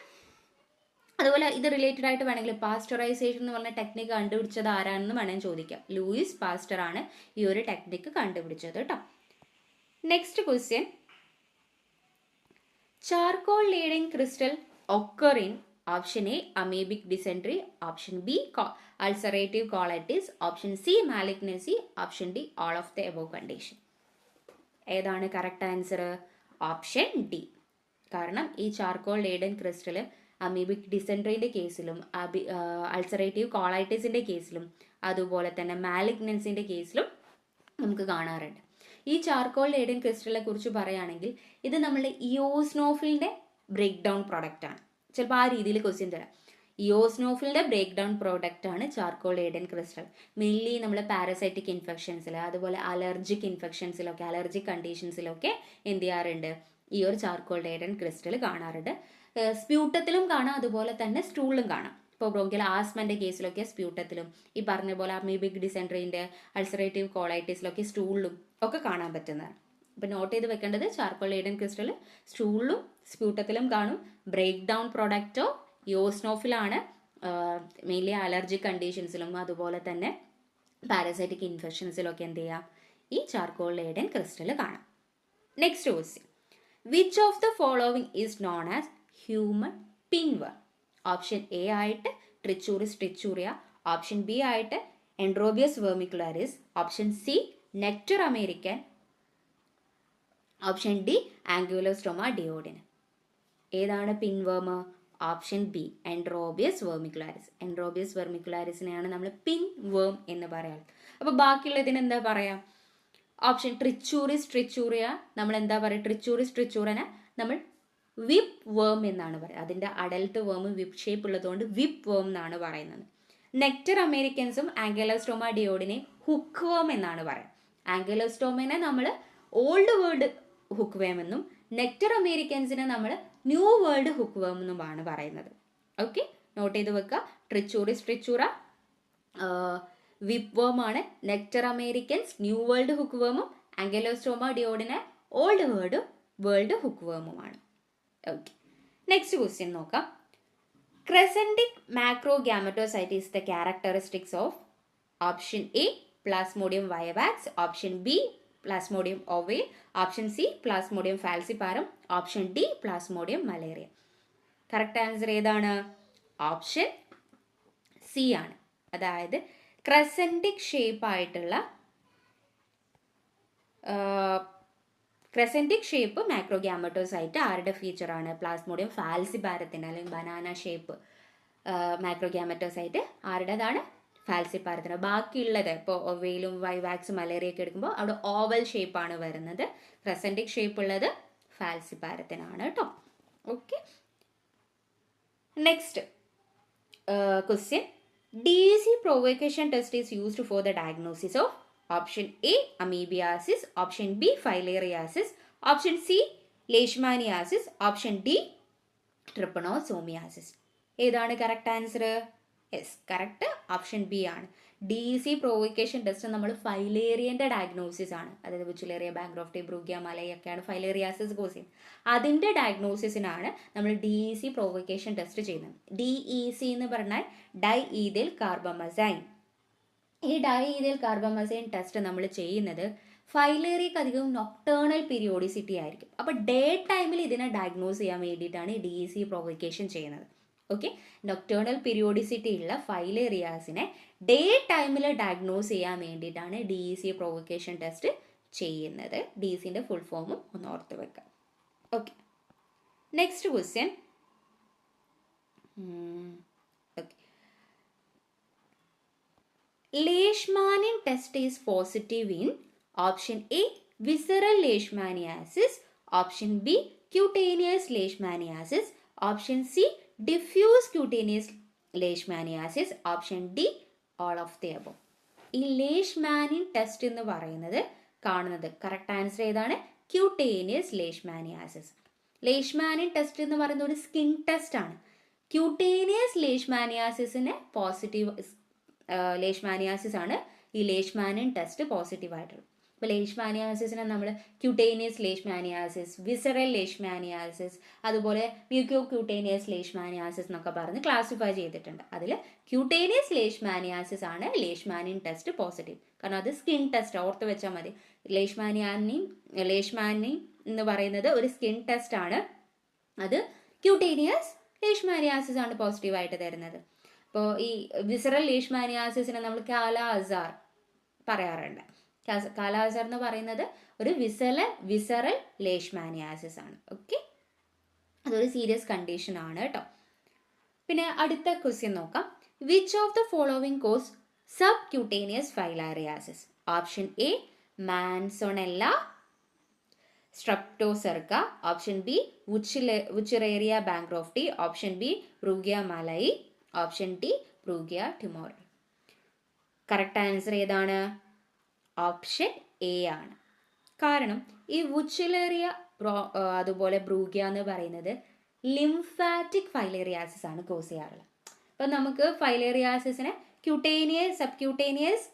അതുപോലെ ഇത് റിലേറ്റഡ് ആയിട്ട് വേണമെങ്കിൽ പാസ്ചറൈസേഷൻ എന്ന് പറഞ്ഞ ടെക്നിക്ക് കണ്ടുപിടിച്ചത് ആരാണെന്ന് വേണമെങ്കിൽ ചോദിക്കാം. ലൂയിസ് പാസ്റ്റർ ആണ് ഈ ഒരു ടെക്നിക്ക് കണ്ടുപിടിച്ചത് കേട്ടോ. Next question, charcoal leading crystal occur in option A amoebic dysentery, option B ulcerative colitis, option C malignancy, option D all of the above condition. ഏതാണ് കറക്റ്റ് ആൻസർ? Option D. കാരണം ഈ charcoal leading crystal amoebic ഡിസെൻട്രിൻ്റെ കേസിലും ulcerative കോളൈറ്റിസിൻ്റെ കേസിലും അതുപോലെ തന്നെ മാലിഗ്നൻസിൻ്റെ കേസിലും നമുക്ക് കാണാറുണ്ട്. ഈ ചാർക്കോൾ ലേഡൻ ക്രിസ്റ്റലിനെ കുറിച്ച് പറയുകയാണെങ്കിൽ ഇത് നമ്മളുടെ ഇയോസ്നോഫിലിൻ്റെ ബ്രേക്ക് ഡൗൺ പ്രോഡക്റ്റ് ആണ്. ചിലപ്പോൾ ആ രീതിയിൽ ക്വസ്റ്റ്യൻ തരാം. ഇയോസ്നോഫിലിൻ്റെ ബ്രേക്ക് ഡൗൺ പ്രോഡക്റ്റ് ആണ് ചാർക്കോൾ ലേഡൻ ക്രിസ്റ്റൽ. മെയിൻലി നമ്മൾ പാരസൈറ്റിക് ഇൻഫെക്ഷൻസിൽ അതുപോലെ അലർജിക് ഇൻഫെക്ഷൻസിലൊക്കെ അലർജിക് കണ്ടീഷൻസിലൊക്കെ എന്ത് ചെയ്യാറുണ്ട്, ഈ ഒരു ചാർക്കോൾ ലേഡൻ ക്രിസ്റ്റൽ കാണാറുണ്ട്. സ്പ്യൂട്ടത്തിലും കാണാം, അതുപോലെ തന്നെ സ്റ്റൂളിലും കാണാം. ഇപ്പോൾ ബ്രോങ്കിയൽ ആസ്മൻ്റെ കേസിലൊക്കെ സ്പ്യൂട്ടത്തിലും, ഈ പറഞ്ഞ പോലെ അമീബിക് ഡിസെൻട്രീൻ്റെ അൾസറേറ്റീവ് കോളൈറ്റിസിലൊക്കെ സ്റ്റൂളിലും ഒക്കെ കാണാൻ പറ്റുന്നതാണ്. ഇപ്പോൾ നോട്ട് ചെയ്ത് വെക്കേണ്ടത് ചാർക്കോൾ ലീഡൻ ക്രിസ്റ്റൽ സ്റ്റൂളിലും സ്പ്യൂട്ടത്തിലും കാണും. ബ്രേക്ക് ഡൗൺ പ്രോഡക്റ്റോ യോസ്നോഫിലാണ്, മെയിൻലി അലർജിക് കണ്ടീഷൻസിലും അതുപോലെ തന്നെ പാരസൈറ്റിക് ഇൻഫെക്ഷൻസിലൊക്കെ എന്ത് ചെയ്യാം, ഈ ചാർക്കോൾ ലീഡൻ ക്രിസ്റ്റൽ കാണാം. Next question, which of the following is known as human pinworm? Option A ആയിട്ട് ട്രിച്ചൂറിസ് ട്രിച്ചൂറിയ, ഓപ്ഷൻ ബി ആയിട്ട് enterobius vermicularis, option C necator americanus, option D ancylostoma duodenale. ഏതാണ് pinworm? Option B എൻഡ്രോബിയസ് വെർമിക്കുലാരിസ്. എൻഡ്രോബിയസ് വെർമിക്കുലാരിസിനെയാണ് നമ്മൾ പിൻവേം എന്ന് പറയാറ്. അപ്പോൾ ബാക്കിയുള്ളതിന് എന്താ പറയാം? ഓപ്ഷൻ ട്രിച്ചൂറിസ് ട്രിച്ചൂറിയ നമ്മൾ എന്താ പറയുക, ട്രിച്ചൂറിസ് ട്രിച്ചൂറിനെ നമ്മൾ വിപ്പ് വേം എന്നാണ് പറയുക. അതിൻ്റെ അഡൽട്ട് വേം വിപ്പ് ഷേപ്പ് ഉള്ളതുകൊണ്ട് വിപ്പ് വേം എന്നാണ് പറയുന്നത്. നെക്ടർ അമേരിക്കൻസും ആംഗലോസ്റ്റോമ ഡിയോഡിനെ ഹുക്ക് വേം എന്നാണ് പറയുക. ആംഗലോസ്റ്റോമിനെ നമ്മൾ ഓൾഡ് വേൾഡ് ഹുക്ക് വേം എന്നും നെക്ടർ അമേരിക്കൻസിനെ നമ്മൾ ന്യൂ വേൾഡ് ഹുക്ക് വേം എന്നുമാണ് പറയുന്നത്. ഓക്കെ, നോട്ട് ചെയ്ത് വെക്കുക. ട്രിച്ചൂറിസ് ട്രിച്ചൂറ വിപ്പ് വേം ആണ്, necator americanus new world hook വേമും ancylostoma duodenale old world hook വേമുമാണ്. ഓക്കെ, നെക്സ്റ്റ് ക്വസ്റ്റ്യൻ നോക്കാം. Crescentic macrogametocyte is the characteristics of option A plasmodium vivax, option B plasmodium ovale, option C plasmodium falciparum, option D plasmodium malariae. Correct answer ഏതാണ്? Option C ആണ്. അതായത് ക്രെസൻറ്റിക് shape ആയിട്ടുള്ള ക്രെസൻറ്റിക് shape മാക്രോഗാമറ്റോസൈറ്റ് ആരുടെ ഫീച്ചറാണ്? Plasmodium ഫാൽസിപാരത്തിൻ്റെ അല്ലെങ്കിൽ banana shape മാക്രോഗാമറ്റോസൈറ്റ് ആരുടേതാണ്? ഫാൽസിപാരത്തിന്. ബാക്കിയുള്ളത് ഇപ്പോൾ ഒവയിലും വൈവാക്സും malaria ഒക്കെ എടുക്കുമ്പോൾ അവിടെ ഓവൽ ഷേപ്പാണ് വരുന്നത്. ക്രെസൻറ്റിക് ഷേപ്പ് ഉള്ളത് ഫാൽസിപാരത്തിനാണ് കേട്ടോ. Okay, next question. DEC provocation test is used for the diagnosis of option A amoebiasis, option B filariasis, option C leishmaniasis, option D ട്രിപ്പണോസോമിയാസിസ്. ഏതാണ് correct answer? Yes, correct option B ആണ്. DEC provocation test നമ്മൾ ഫൈലേറിയൻ്റെ diagnosis ആണ്, അതായത് വിച്ചുലേറിയ, ബാങ്ക്രോഫ്റ്റി, ബ്രൂഗിയ, മലയൊക്കെയാണ് filariasis cos ചെയ്യുന്നത്. അതിൻ്റെ ഡയഗ്നോസിസിനാണ് നമ്മൾ DEC provocation test ചെയ്യുന്നത്. DEC എന്ന് പറഞ്ഞാൽ ഡൈ ഈഥൈൽ കാർബമസൈൻ. ഈ ഡൈ ഈഥൈൽ കാർബമസൈൻ ടെസ്റ്റ് നമ്മൾ ചെയ്യുന്നത് ഫൈലേറിയക്ക് അധികം നൊക്ടേണൽ പീരിയോഡിസിറ്റി ആയിരിക്കും. അപ്പോൾ ഡേ ടൈമിൽ ഇതിനെ ഡയഗ്നോസ് ചെയ്യാൻ വേണ്ടിയിട്ടാണ് DEC പ്രൊവോക്കേഷൻ ചെയ്യുന്നത്. ഓക്കെ, നൊക്ടേണൽ പീരിയോഡിസിറ്റി ഉള്ള ഫൈലേറിയാസിനെ ഡേ ടൈമിൽ ഡയഗ്നോസ് ചെയ്യാൻ വേണ്ടിയിട്ടാണ് DEC പ്രൊവോക്കേഷൻ ടെസ്റ്റ് ചെയ്യുന്നത്. DECൻ്റെ ഫുൾ ഫോമും ഒന്ന് ഓർത്ത് വെക്കാം. Okay, next question. Okay, Leishmanian test is positive in option A visceral leishmaniasis, option B cutaneous leishmaniasis, option C diffuse cutaneous leishmaniasis, option D all of the above. ഈ ലേഷ്മാനിയൻ test എന്ന് പറയുന്നത് കാണുന്നത് correct answer ഏതാണ്? Cutaneous ലേഷ്മാനിയാസിസ്. ലേഷ്മാനിയൻ test എന്ന് പറയുന്നത് ഒരു skin test ആണ്. Cutaneous ലേഷ്മാനിയാസിസിന് positive ലേഷ്മാനിയാസിസ് ആണ് ഈ ലേഷ്മാനിയൻ ടെസ്റ്റ് പോസിറ്റീവ് ആയിട്ടുള്ളത്. ഇപ്പോൾ ലേഷ്മാനിയാസിസിനെ നമ്മൾ ക്യൂട്ടേനിയസ് ലേഷ്മാനിയാസിസ്, വിസറൽ ലേഷ്മാനിയാസിസ്, അതുപോലെ മ്യൂക്കോ ക്യൂട്ടേനിയസ് ലേഷ്മാനിയാസിസ് എന്നൊക്കെ പറഞ്ഞ് ക്ലാസിഫൈ ചെയ്തിട്ടുണ്ട്. അതിൽ ക്യൂട്ടേനിയസ് ലേഷ്മാനിയാസിസ് ആണ് ലേഷ്മാനിയൻ ടെസ്റ്റ് പോസിറ്റീവ്. കാരണം അത് സ്കിൻ ടെസ്റ്റ്, ഓർത്ത് വെച്ചാൽ മതി. ലേഷ്മാനി എന്ന് പറയുന്നത് ഒരു സ്കിൻ ടെസ്റ്റ് ആണ്. അത് ക്യൂട്ടേനിയസ് ലേഷ്മാനിയാസിസ് ആണ് പോസിറ്റീവായിട്ട് തരുന്നത്. ഇപ്പോൾ ഈ വിസറൽ ലേഷ്മാനിയാസിസിനെ നമ്മൾ കാല-അസാർ പറയാറുണ്ട്. കാല-അസാർ എന്ന് പറയുന്നത് ഒരു വിസറൽ ലേഷ്മാനിയാസിസ് ആണ്. ഓക്കെ, അതൊരു സീരിയസ് കണ്ടീഷൻ ആണ് കേട്ടോ. പിന്നെ അടുത്ത ക്വസ്റ്റ്യൻ നോക്കാം. Which of the following causes subcutaneous filariasis? Option A mansonella streptocerca, option B wuchereria bancrofti, option B brugia malayi, option D brugia timori. Correct answer ഏതാണ്? Option A ആണ്. കാരണം ഈ വുച്ചിലേറിയ അതുപോലെ ബ്രൂഗിയ എന്ന് പറയുന്നത് ലിംഫാറ്റിക് ഫൈലേറിയാസിസ് ആണ് cos ചെയ്യാറുള്ളത്. അപ്പം നമുക്ക് ഫൈലേറിയാസിസിനെ ക്യൂട്ടേനിയസ്, സബ് ക്യൂട്ടേനിയസ്,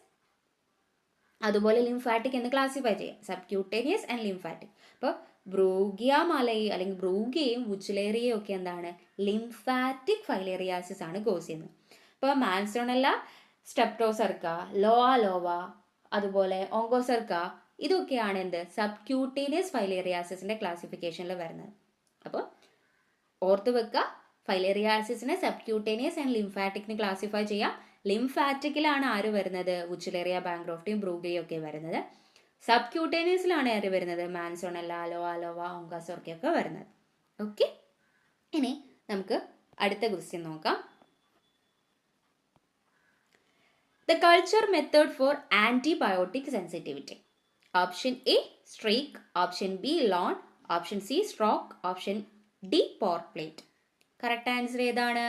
അതുപോലെ ലിംഫാറ്റിക് എന്ന് ക്ലാസിഫൈ ചെയ്യാം. Sub cutaneous and lymphatic. അപ്പോൾ ബ്രൂഗിയ മലൈ അല്ലെങ്കിൽ ബ്രൂഗിയയും വുച്ചിലേറിയയും ഒക്കെ എന്താണ്? ലിംഫാറ്റിക് ഫൈലേറിയാസിസ് ആണ് കോസ് ചെയ്യുന്നത്. ഇപ്പോൾ മാൻസോണെല്ല സ്ട്രെപ്റ്റോസെർക്ക, ലോവ, അതുപോലെ ഓങ്കോസെർക്ക, ഇതൊക്കെയാണ് എന്ത്? സബ് ക്യൂട്ടേനിയസ് ഫൈലേറിയാസിസിൻ്റെ ക്ലാസിഫിക്കേഷനിൽ വരുന്നത്. അപ്പോൾ ഓർത്ത് വെക്കുക, ഫൈലേറിയാസിസിനെ സബ് ക്യൂട്ടേനിയസ് ആൻഡ് ലിംഫാറ്റിക്കിന് ക്ലാസിഫൈ ചെയ്യാം. ലിംഫാറ്റിക്കിലാണ് ആര് വരുന്നത്? വുച്ചിലേറിയ ബാങ്ക്രോഫ്റ്റിയും ബ്രൂഗിയയും ഒക്കെ വരുന്നത്. സബ് ക്യൂട്ടേനിയസിലാണ് ആര് വരുന്നത്? മാൻസോണെല്ല, ലോവ, ഓങ്കോസെർക്കയൊക്കെ വരുന്നത്. ഓക്കെ, ഇനി നമുക്ക് അടുത്ത ക്വസ്റ്റ്യൻ നോക്കാം. The culture method for antibiotic sensitivity. Option A streak, option B lawn, option C stroke, option D pore plate. Correct answer ഏതാണ്?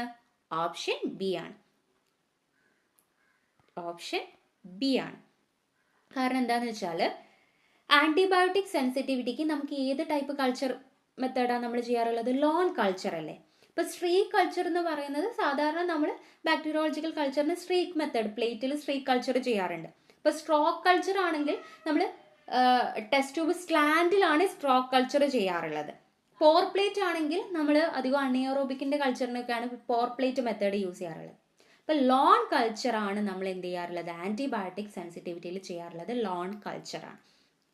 ഓപ്ഷൻ ബി ആണ്. ഓപ്ഷൻ ബി ആണ്. കാരണം എന്താണെന്ന് വെച്ചാൽ ആൻറ്റിബയോട്ടിക് സെൻസിറ്റിവിറ്റിക്ക് നമുക്ക് ഏത് ടൈപ്പ് കൾച്ചർ മെത്തേഡാണ് നമ്മൾ ചെയ്യാറുള്ളത്? ലോൺ കൾച്ചർ അല്ലേ. ഇപ്പോൾ സ്ട്രീക്ക് കൾച്ചർ എന്ന് പറയുന്നത് സാധാരണ നമ്മൾ ബാക്ടീരിയോളജിക്കൽ കൾച്ചറിന് സ്ട്രീക്ക് മെത്തേഡ്, പ്ലേറ്റിൽ സ്ട്രീക്ക് കൾച്ചർ ചെയ്യാറുണ്ട്. ഇപ്പോൾ സ്ട്രോക്ക് കൾച്ചർ ആണെങ്കിൽ നമ്മൾ ടെസ്റ്റ് ട്യൂബ് സ്ലാൻഡിലാണ് സ്ട്രോക്ക് കൾച്ചർ ചെയ്യാറുള്ളത്. പോർ പ്ലേറ്റ് ആണെങ്കിൽ നമ്മൾ അധികം അണിയോറോബിക്കിൻ്റെ കൾച്ചറിനൊക്കെയാണ് പോർ പ്ലേറ്റ് മെത്തേഡ് യൂസ് ചെയ്യാറുള്ളത്. ഇപ്പോൾ ലോൺ കൾച്ചറാണ് നമ്മൾ എന്ത് ചെയ്യാറുള്ളത്? ആൻറ്റിബയോട്ടിക് സെൻസിറ്റിവിറ്റിയിൽ ചെയ്യാറുള്ളത് ലോൺ കൾച്ചറാണ്.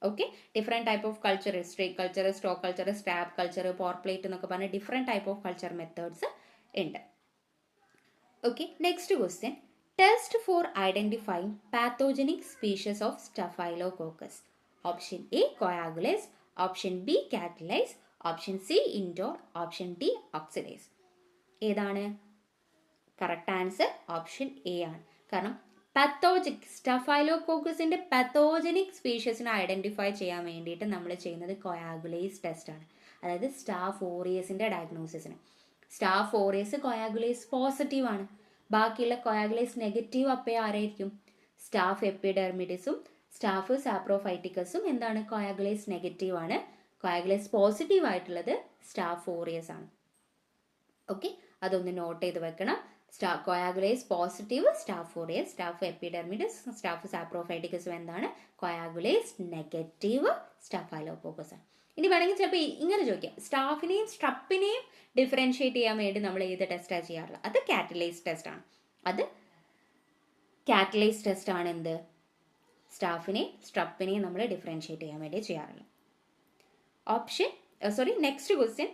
Okay, different type of culture, streak culture, stock culture, stab culture, pour plate എന്നൊക്കെ പറഞ്ഞ different type of culture methods ഉണ്ട്. Okay, next question. Test for identifying pathogenic species of staphylococcus. Option A coagulase, option B catalase, option C indole, option D oxidase. ഏതാണ്? Correct answer option A ആണ്. കാരണം സ്റ്റഫൈലോകോക്കസിൻ്റെ pathogenic സ്പീഷീസിനെ identify ചെയ്യാൻ വേണ്ടിയിട്ട് നമ്മൾ ചെയ്യുന്നത് കോയാഗുലേസ് test ആണ്. അതായത് സ്റ്റാഫ് ഓറിയസിൻ്റെ ഡയഗ്നോസിസിന്. സ്റ്റാഫ് ഓറിയസ് കോയാഗുലേസ് പോസിറ്റീവ് ആണ്. ബാക്കിയുള്ള കോയാഗുലേസ് നെഗറ്റീവ് അപ്പോൾ ആരായിരിക്കും? സ്റ്റാഫ് എപ്പിഡെർമിഡിസും സ്റ്റാഫ് സാപ്രോഫൈറ്റിക്കസും എന്താണ്? കോയാഗുലേസ് നെഗറ്റീവ് ആണ്. കോയാഗുലേസ് പോസിറ്റീവ് ആയിട്ടുള്ളത് സ്റ്റാഫ് ഓറിയസ് ആണ്. ഓക്കെ, അതൊന്ന് നോട്ട് ചെയ്ത് വെക്കണം. Coagulase positive, staph aureus, staph epidermidis, staph സാപ്രോഫൈറ്റിക്കസും എന്താണ്? കോയാഗുലേസ് നെഗറ്റീവ് സ്റ്റഫൈലോകോക്കസ് ആണ്. ഇനി വേണമെങ്കിൽ ചിലപ്പോൾ ഇങ്ങനെ ചോദിക്കാം, സ്റ്റാഫിനെയും സ്ട്രപ്പിനെയും ഡിഫറൻഷിയേറ്റ് ചെയ്യാൻ വേണ്ടി നമ്മൾ ഏത് ടെസ്റ്റാണ് ചെയ്യാറുള്ളത്? അത് കാറ്റലൈസ് ടെസ്റ്റ് ആണ്. അത് കാറ്റലൈസ് ടെസ്റ്റ് ആണ്. എന്ത്? സ്റ്റാഫിനെയും സ്ട്രപ്പിനെയും നമ്മൾ ഡിഫറൻഷിയേറ്റ് ചെയ്യാൻ വേണ്ടി ചെയ്യാറുള്ളത്. Next question,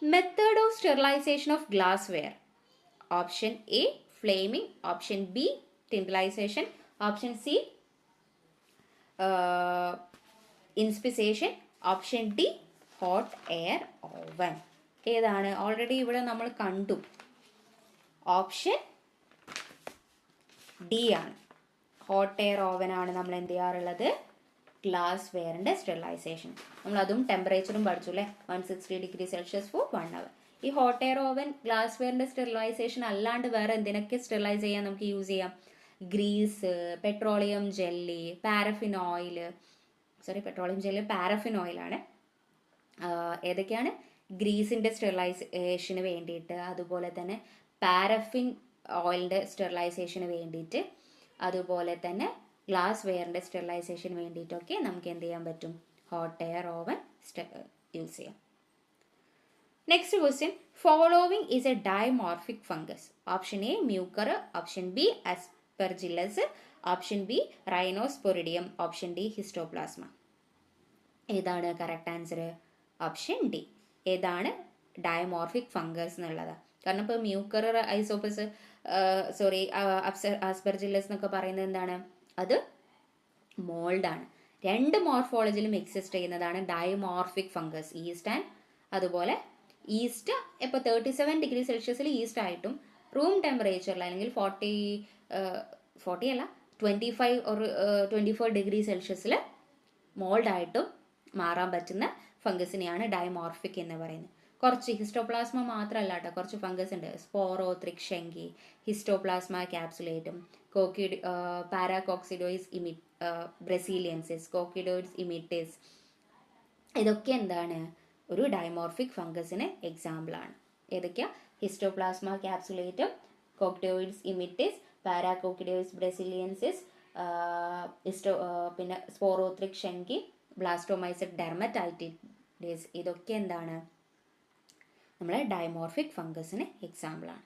method of sterilisation of glassware. Option A flaming, option B tyndallisation, option C inspissation, option D hot air oven. ഏതാണ്? ഓൾറെഡി ഇവിടെ നമ്മൾ കണ്ടു, ഓപ്ഷൻ ഡി ആണ്. ഹോട്ട് എയർ ഓവൻ ആണ് നമ്മൾ എന്ത് ചെയ്യാറുള്ളത്? ഗ്ലാസ് വെയറിൻ്റെ സ്റ്റെറിലൈസേഷൻ. നമ്മളതും ടെമ്പറേച്ചറും പഠിച്ചു അല്ലേ, 160 ഡിഗ്രി സെൽഷ്യസ് ഫോർ 1 hour. ഈ ഹോട്ട് എയർ ഓവൻ ഗ്ലാസ് വെയറിൻ്റെ സ്റ്റെറിലൈസേഷൻ അല്ലാണ്ട് വേറെ എന്തിനൊക്കെ സ്റ്റെറിലൈസ് ചെയ്യാൻ നമുക്ക് യൂസ് ചെയ്യാം? Grease, petroleum jelly, paraffin oil. Petroleum jelly paraffin ഓയിലാണ്. ഏതൊക്കെയാണ്? ഗ്രീസിൻ്റെ സ്റ്റെറിലൈസേഷന് വേണ്ടിയിട്ട്, അതുപോലെ തന്നെ പാരഫിൻ ഓയിലിൻ്റെ സ്റ്റെറിലൈസേഷന് വേണ്ടിയിട്ട്, അതുപോലെ തന്നെ ഗ്ലാസ് വെയറിൻ്റെ സ്റ്റെറിലൈസേഷന് വേണ്ടിയിട്ടൊക്കെ നമുക്ക് എന്ത് ചെയ്യാൻ പറ്റും? ഹോട്ട് എയർ ഓവൻ യൂസ് ചെയ്യാം. Next question, following is a dimorphic fungus. Option A mucor, option B aspergillus, option B rhinosporidium, option D histoplasma. ഏതാണ് കറക്റ്റ് ആൻസർ? Option D. ഏതാണ് ഡൈമോർഫിക് ഫംഗസ് എന്നുള്ളത്? കാരണം ഇപ്പോൾ മ്യൂക്കർ, ഐസോപ്പസ്, ആസ്പെർജില്ലസ് എന്നൊക്കെ പറയുന്നത് എന്താണ്? അത് മോൾഡാണ്. രണ്ട് മോർഫോളജിയിലും എക്സിസ്റ്റ് ചെയ്യുന്നതാണ് ഡൈമോർഫിക് ഫംഗസ്. ഈസ്റ്റ് ആൻഡ് അതുപോലെ ഈസ്റ്റ് ഇപ്പോൾ 37 ഡിഗ്രി സെൽഷ്യസിൽ ഈസ്റ്റ് ആയിട്ടും റൂം ടെമ്പറേച്ചറിൽ അല്ലെങ്കിൽ 40 അല്ല 25 or 24 ഡിഗ്രി സെൽഷ്യസിൽ മോൾഡായിട്ടും മാറാൻ പറ്റുന്ന ഫംഗസിനെയാണ് ഡൈമോർഫിക് എന്ന് പറയുന്നത്. കുറച്ച് ഹിസ്റ്റോപ്ലാസ്മ മാത്രമല്ല കേട്ടോ, കുറച്ച് ഫംഗസ് ഉണ്ട്. സ്പോറോ ത്രിക്ഷങ്കി, ഹിസ്റ്റോപ്ലാസ്മ ക്യാപ്സുലേറ്റും, പാരാകോക്സിഡോയിസ് ബ്രസീലിയൻസിസ്, കോക്കിഡോയിഡ്സ് ഇമിറ്റേസ്, ഇതൊക്കെ എന്താണ്? ഒരു ഡൈമോർഫിക് ഫംഗസിന് എക്സാമ്പിളാണ്. ഏതൊക്കെയാ? ഹിസ്റ്റോപ്ലാസ്മ ക്യാപ്സുലേറ്റും, കോക്കിഡോയിഡ്സ് ഇമിറ്റേസ്, പാരാകോക്കിഡോയിഡ്സ് ബ്രസീലിയൻസിസ്, പിന്നെ സ്പോറോ ത്രിക്ഷങ്കി, ബ്ലാസ്റ്റോമൈസസ് ഡെർമറ്റൈറ്റിസ്, ഇതൊക്കെ എന്താണ്? നമ്മളെ ഡൈമോർഫിക് ഫംഗസിന് എക്സാമ്പിളാണ്.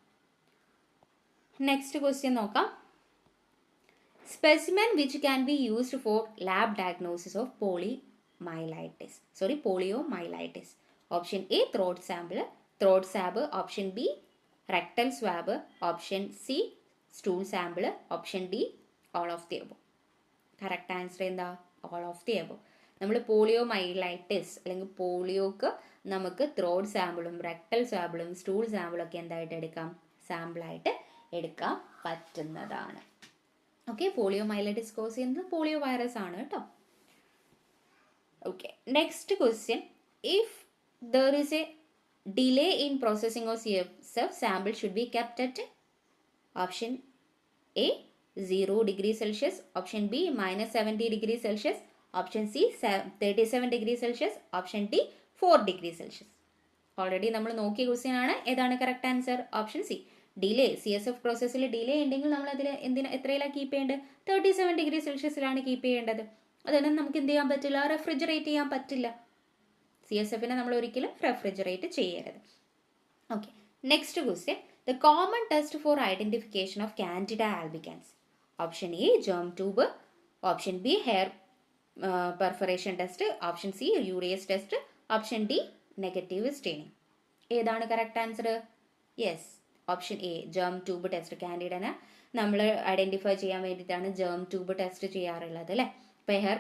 നെക്സ്റ്റ് ക്വസ്റ്റ്യൻ നോക്കാം. Specimen which can be used for lab diagnosis of poliomyelitis. Option A throat swab, option B rectal swab, option C stool sample, option D all of the above. Correct answer എന്താ? All of the above. നമ്മൾ poliomyelitis അല്ലെങ്കിൽ പോളിയോക്ക് നമുക്ക് throat സാമ്പിളും rectal സാമ്പിളും stool സാമ്പിളും ഒക്കെ എന്തായിട്ട് എടുക്കാം? സാമ്പിളായിട്ട് എടുക്കാൻ പറ്റുന്നതാണ്. ഓക്കെ, പോളിയോമൈലൈറ്റിസ് കോസ് ചെയ്യുന്നത് പോളിയോ വൈറസ് ആണ് കേട്ടോ. Okay, next question, if there is A delay in processing of CSF, sample should be kept at option A 0 degree Celsius, option B -70 degree Celsius, option C 37 degree Celsius, option D 4 degree Celsius. Already നമ്മൾ നോക്കിയ question ആണ്. ഏതാണ് correct answer? Option C. Delay, CSF പ്രോസസ്സിൽ delay ഉണ്ടെങ്കിൽ നമ്മൾ അതിൽ എത്രയിലാണ് keep ചെയ്യേണ്ടത്? 37 degree സെൽഷ്യസിലാണ് keep ചെയ്യേണ്ടത്. അതൊന്നും നമുക്ക് എന്ത് ചെയ്യാൻ പറ്റില്ല? റെഫ്രിജറേറ്റ് ചെയ്യാൻ പറ്റില്ല. CSFനെ നമ്മൾ ഒരിക്കലും റെഫ്രിജറേറ്റ് ചെയ്യരുത്. Okay, next question, the common test for identification of candida albicans. Option A germ tube, option B hair perforation test, option C urease test, option D negative staining. ഏതാണ് correct answer? Yes, option A germ tube test. കാൻഡിഡനെ നമ്മൾ identify ചെയ്യാൻ വേണ്ടിയിട്ടാണ് germ tube test ചെയ്യാറുള്ളത് അല്ലേ. ഇപ്പോൾ hair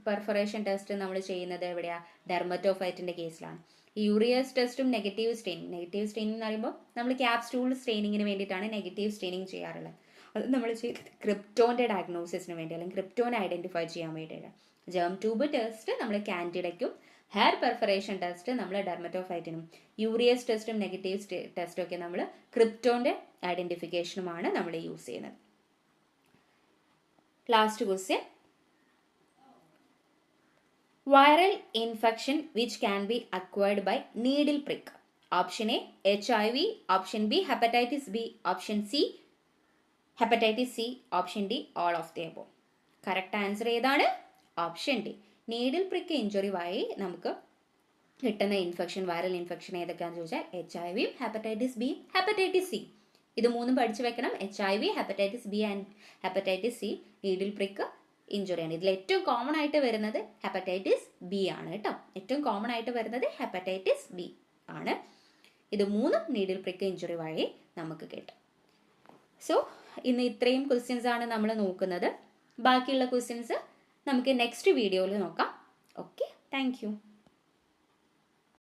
perforation test നമ്മൾ ചെയ്യുന്നത് എവിടെയാണ്? ഡെർമറ്റോഫൈറ്റിൻ്റെ കേസിലാണ്. യൂറിയസ് ടെസ്റ്റും നെഗറ്റീവ് സ്റ്റെയിനിങ് എന്ന് പറയുമ്പോൾ നമ്മൾ ക്യാപ്സ്റ്റൂൾ സ്റ്റെയിനിങ്ങിന് വേണ്ടിയിട്ടാണ് നെഗറ്റീവ് സ്റ്റെയിനിങ് ചെയ്യാറുള്ളത്. അത് നമ്മൾ ചെയ്തത് ക്രിപ്റ്റോൻ്റെ ഡയഗ്നോസിസിന് വേണ്ടി അല്ലെങ്കിൽ ക്രിപ്റ്റോനെ ഐഡൻറ്റിഫൈ ചെയ്യാൻ വേണ്ടിയിട്ടാണ്. ജേം ട്യൂബ് ടെസ്റ്റ് നമ്മൾ കാൻഡിഡയ്ക്കും, ഹെയർ പെർഫറേഷൻ ടെസ്റ്റ് നമ്മൾ ഡെർമറ്റോഫൈറ്റിനും, യൂറിയസ് ടെസ്റ്റും നെഗറ്റീവ് ടെസ്റ്റും ഒക്കെ നമ്മൾ ക്രിപ്റ്റോൻ്റെ ഐഡൻറ്റിഫിക്കേഷനുമാണ് നമ്മൾ യൂസ് ചെയ്യുന്നത്. Last question, viral infection which can be acquired by needle prick. Option A HIV, option B hepatitis B, option C hepatitis C, option D all of the above. Correct answer ഏതാണ്? Option D. Needle prick injury വഴി നമുക്ക് കിട്ടുന്ന infection, viral infection ഏതൊക്കെയാണെന്ന് ചോദിച്ചാൽ HIV, hepatitis B, hepatitis C. ഇത് മൂന്നും പഠിച്ചു വെക്കണം. HIV, hepatitis B and hepatitis C needle prick ഇഞ്ചുറിയാണ്. ഇതിൽ ഏറ്റവും കോമൺ ആയിട്ട് വരുന്നത് ഹെപ്പറ്റൈറ്റിസ് ബി ആണ് കേട്ടോ. ഏറ്റവും കോമൺ ആയിട്ട് വരുന്നത് ഹെപ്പറ്റൈറ്റിസ് ബി ആണ്. ഇത് മൂന്നും നീഡിൽ പ്രിക്ക് ഇഞ്ചുറി വഴി നമുക്ക് കിട്ടും. സോ ഇന്ന് ഇത്രയും ക്വസ്റ്റ്യൻസ് ആണ് നമ്മൾ നോക്കുന്നത്. ബാക്കിയുള്ള ക്വസ്റ്റ്യൻസ് നമുക്ക് നെക്സ്റ്റ് വീഡിയോയിൽ നോക്കാം. Okay, thank you.